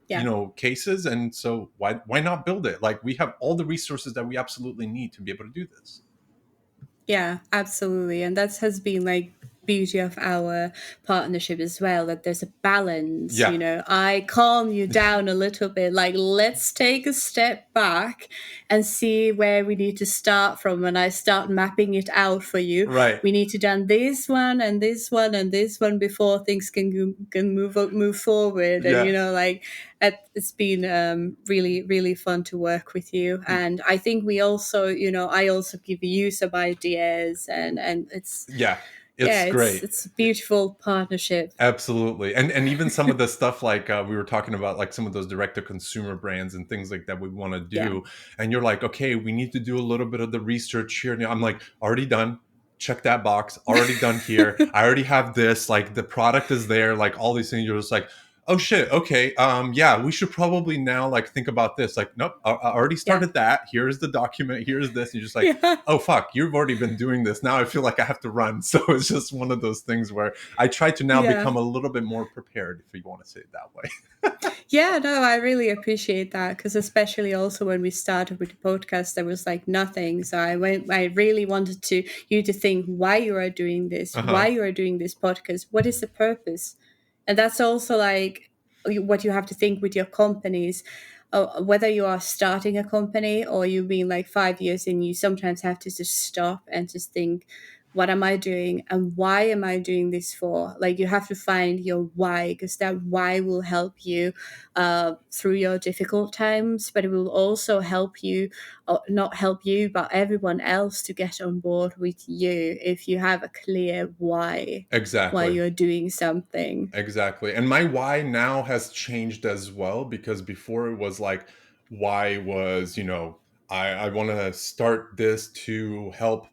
cases. And so why not build it? Like we have all the resources that we absolutely need to be able to do this. Yeah, absolutely. And that has been like beauty of our partnership as well, that there's a balance. I calm you down a little bit, like let's take a step back and see where we need to start from, and I start mapping it out for you. Right, we need to done this one and this one and this one before things can move forward. And like it's been really, really fun to work with you. And I think we also, I also give you some ideas, and it's great. It's a beautiful partnership. Absolutely. And even some of the stuff like we were talking about, like some of those direct to consumer brands and things like that we want to do. And you're like, okay, we need to do a little bit of the research here. And I'm like, already done. Check that box. Already done here. I already have this. Like the product is there. Like all these things. You're just like, oh shit. Okay. We should probably now like think about this. Like, nope, I already started that. Here's the document. Here's this. And you're just like, oh fuck, you've already been doing this. Now I feel like I have to run. So it's just one of those things where I try to now become a little bit more prepared, if you want to say it that way. Yeah, no, I really appreciate that, because especially also when we started with the podcast, there was like nothing. So I really wanted you to think why you are doing this, why you are doing this podcast, what is the purpose? And that's also like what you have to think with your companies. Whether you are starting a company or you've been like 5 years in, you sometimes have to just stop and just think, what am I doing and why am I doing this for? Like, you have to find your why, because that why will help you through your difficult times, but it will also help you, not help you, but everyone else to get on board with you if you have a clear why Exactly. you're doing something. Exactly. And my why now has changed as well, because before it was like, why was, I want to start this to help,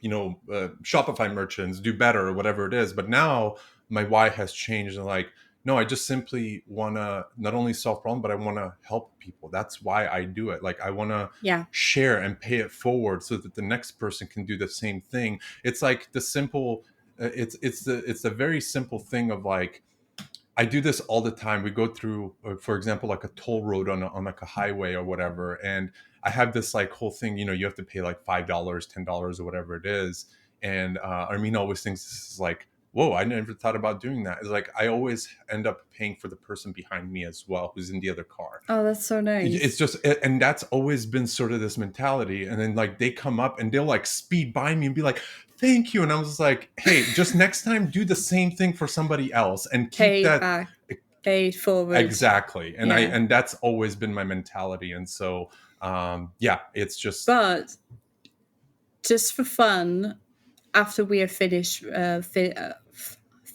Shopify merchants do better or whatever it is. But now my why has changed, and like, no, I just simply want to not only solve problems, but I want to help people. That's why I do it. Like, I want to Yeah. share and pay it forward so that the next person can do the same thing. It's like the simple, it's the very simple thing of like, I do this all the time. We go through, for example, like a toll road on like a highway or whatever, and I have this like whole thing. You have to pay like $5, $10 or whatever it is, and Armina always thinks this is like, whoa, I never thought about doing that. It's like I always end up paying for the person behind me as well, who's in the other car. Oh, that's so nice. It's just, and that's always been sort of this mentality. And then like they come up and they'll like speed by me and be like, thank you. And I was like, hey, just next time do the same thing for somebody else and keep that pay it forward. Exactly. And and that's always been my mentality. And so it's just, but just for fun, after we are finished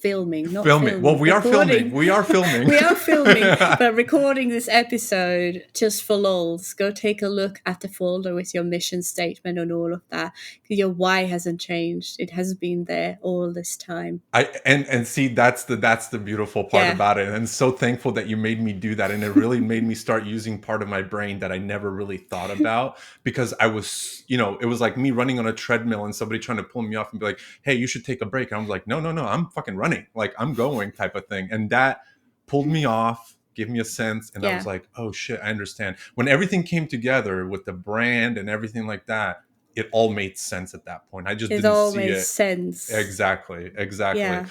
filming. Well, we are filming. We are filming. But recording this episode just for lols. Go take a look at the folder with your mission statement and all of that. Your why hasn't changed. It has been there all this time. And see, that's the beautiful part about it. And I'm so thankful that you made me do that. And it really made me start using part of my brain that I never really thought about, because I was, it was like me running on a treadmill and somebody trying to pull me off and be like, hey, you should take a break. And I was like, no, I'm fucking running. Like, I'm going, type of thing. And that pulled me off, gave me a sense. And I was like, oh shit, I understand. When everything came together with the brand and everything like that, it all made sense at that point. I just didn't see it. It all made sense. Exactly. Yeah.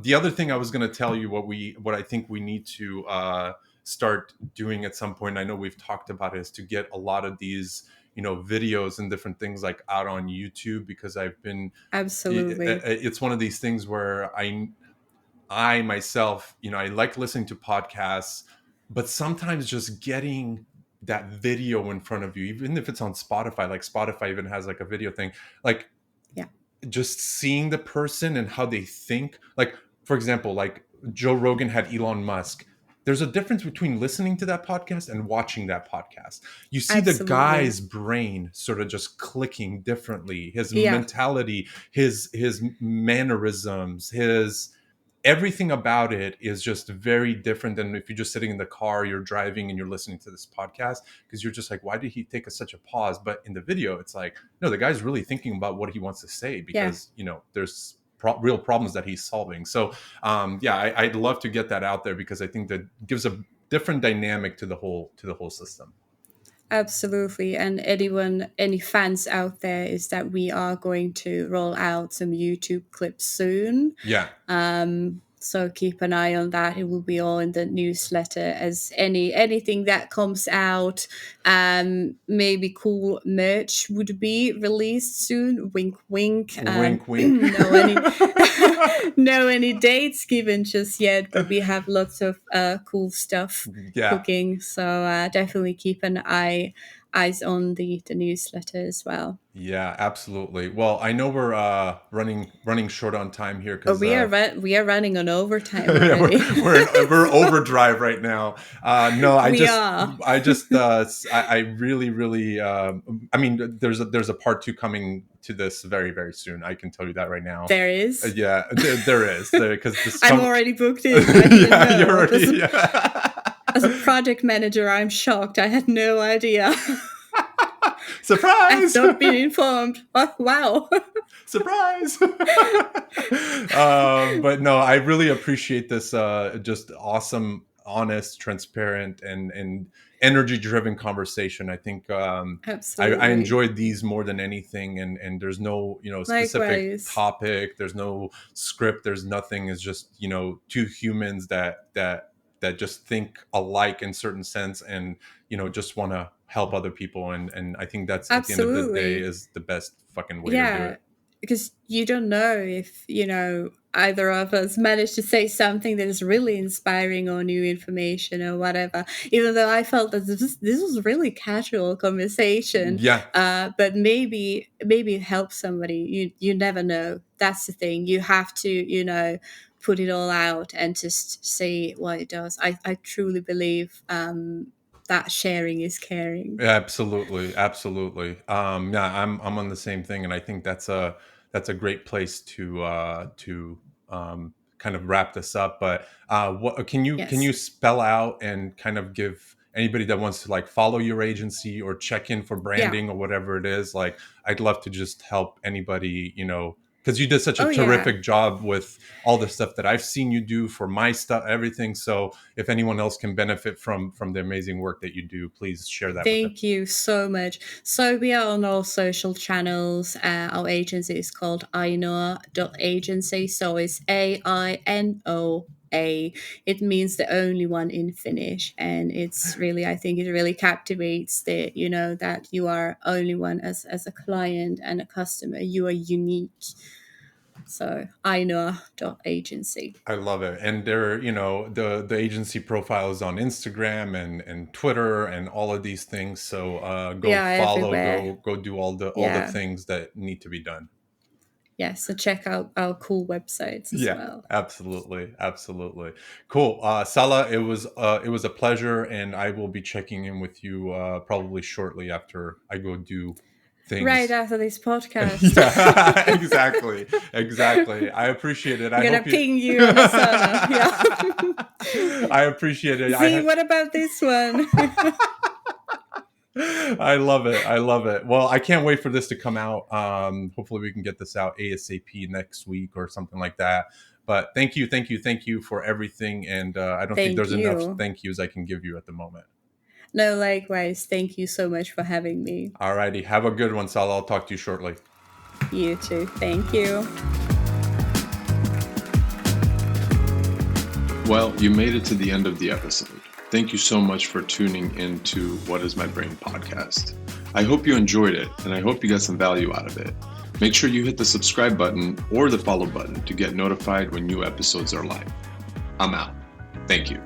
The other thing I was going to tell you, what I think we need to start doing at some point, I know we've talked about it, is to get a lot of these videos and different things like out on YouTube, because I've been absolutely. It's one of these things where I myself, I like listening to podcasts, but sometimes just getting that video in front of you, even if it's on Spotify, like Spotify even has like a video thing, like just seeing the person and how they think. Like, for example, like Joe Rogan had Elon Musk. There's a difference between listening to that podcast and watching that podcast. You see the guy's brain sort of just clicking differently, his mentality, his mannerisms, his everything about it is just very different than if you're just sitting in the car, you're driving and you're listening to this podcast, because you're just like, why did he take such a pause? But in the video, it's like, no, the guy's really thinking about what he wants to say, because there's real problems that he's solving. So I'd love to get that out there, because I think that gives a different dynamic to the whole system. Absolutely. And any fans out there, is that we are going to roll out some YouTube clips soon. Yeah. So keep an eye on that. It will be all in the newsletter, as anything that comes out. Maybe cool merch would be released soon. Wink, wink. Wink, wink. No any dates given just yet, but we have lots of cool stuff cooking. So definitely keep an eyes on the newsletter as well. Yeah, absolutely. Well, I know we're running short on time here, because we are running on overtime already. we're overdrive right now. I really I mean, there's a part 2 coming to this very, very soon. I can tell you that right now. There is. There is, because I'm already booked in. You're already. As a project manager, I'm shocked. I had no idea. Surprise! I've not been informed. Oh, wow. Surprise! But no, I really appreciate this just awesome, honest, transparent, and energy-driven conversation. I think absolutely. I enjoyed these more than anything, and there's no specific topic, there's no script, there's nothing. It's just two humans that just think alike in certain sense, and just want to help other people, and I think that's absolutely, at the end of the day, is the best fucking way to do it. because you don't know if, either of us managed to say something that is really inspiring or new information or whatever, even though I felt that this was really casual conversation. Yeah. But maybe it helps somebody. You never know. That's the thing. You have to, put it all out and just see what it does. I truly believe that sharing is caring. Absolutely, absolutely. Yeah, I'm on the same thing, and I think that's a great place to kind of wrap this up. But what can you Yes. spell out and kind of give anybody that wants to like follow your agency or check in for Yeah. branding or whatever it is? Like, I'd love to just help anybody, because you did such a Oh, yeah. terrific job with all the stuff that I've seen you do for my stuff, everything. So if anyone else can benefit from the amazing work that you do, please share that with them. Thank you so much. So we are on all social channels. Our agency is called ainoa.agency. So it's AINOA. It means the only one in Finnish. And it's really, I think it really captivates that you are only one as a client and a customer. You are unique. So ainoa.agency. I love it. And they're, the agency profile is on Instagram and Twitter and all of these things. So go Yeah, follow, everywhere. go do all the Yeah. things that need to be done. Yeah, so check out our cool websites as Yeah, well. absolutely. Absolutely. Cool. Salla, it was a pleasure, and I will be checking in with you probably shortly after I go do Right things. after this podcast. Yeah, exactly. I appreciate it. I'm I gonna hope ping you on Asana. Yeah. I appreciate it. See, what about this one? I love it. I love it. Well, I can't wait for this to come out. Hopefully we can get this out ASAP next week or something like that. But thank you for everything. And I don't think Thank there's enough you. thank yous I can give you at the moment. No, likewise. Thank you so much for having me. Alrighty. Have a good one, Salla. I'll talk to you shortly. You too. Thank you. Well, you made it to the end of the episode. Thank you so much for tuning into What is My Brain podcast. I hope you enjoyed it, and I hope you got some value out of it. Make sure you hit the subscribe button or the follow button to get notified when new episodes are live. I'm out. Thank you.